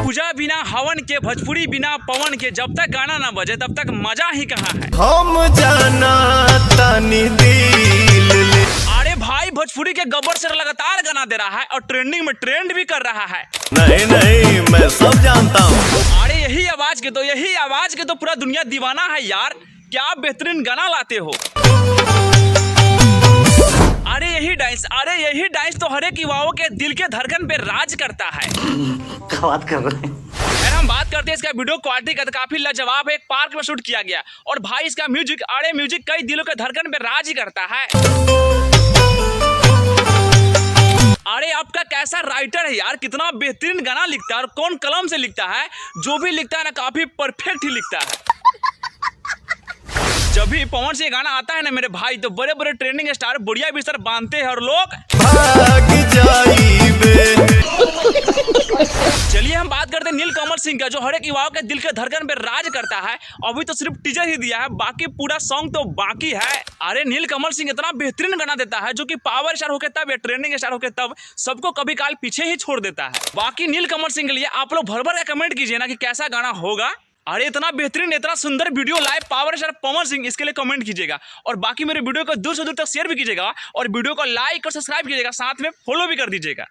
पूजा बिना हवन के, भोजपुरी बिना पवन के, जब तक गाना ना बजे तब तक मजा ही कहाँ है। हम जाना तानी दिल ले। अरे भाई भोजपुरी के गब्बर से लगातार गाना दे रहा है और ट्रेंडिंग में ट्रेंड भी कर रहा है। नहीं नहीं मैं सब जानता हूँ। अरे यही आवाज के तो पूरा दुनिया दीवाना है यार। क्या बेहतरीन गाना लाते हो। अरे यही डांस तो हर एक युवाओं के दिल के धड़कन पे राज करता है। क्या बात कर रहे हैं। अगर हम बात करते हैं इसका वीडियो क्वालिटी का तो काफी लाजवाब है। एक पार्क में शूट किया गया और भाई इसका म्यूजिक कई दिलों के धड़कन पे राज ही करता है। अरे आपका कैसा राइटर है यार, कितना बेहतरीन गाना लिखता है और कौन कलम से लिखता है। जो भी लिखता है ना काफी परफेक्ट ही लिखता है। जब भी पवन से गाना आता है ना मेरे भाई तो बड़े बड़े ट्रेंडिंग स्टार बुढ़िया बिस्तर बांधते हैं और लोग भाग जाइबे। चलिए हम बात करते हैं नीलकमल सिंह का, जो हर एक युवाओं के दिल के धड़कन पे राज करता है। अभी तो सिर्फ टीजर ही दिया है, बाकी पूरा सॉन्ग तो बाकी है। अरे नीलकमल सिंह इतना बेहतरीन गाना देता है जो कि पावर स्टार होके तब या ट्रेंडिंग स्टार होके तब सबको कभी काल पीछे ही छोड़ देता है। बाकी नीलकमल सिंह के लिए आप लोग भर भर कमेंट कीजिए ना कि कैसा गाना होगा। अरे इतना बेहतरीन इतना सुंदर video live power star Pawan Singh, इसके लिए कमेंट कीजिएगा और बाकी मेरे वीडियो को दूर से दूर तक शेयर भी कीजिएगा और वीडियो को लाइक और सब्सक्राइब कीजिएगा, साथ में फॉलो भी कर दीजिएगा।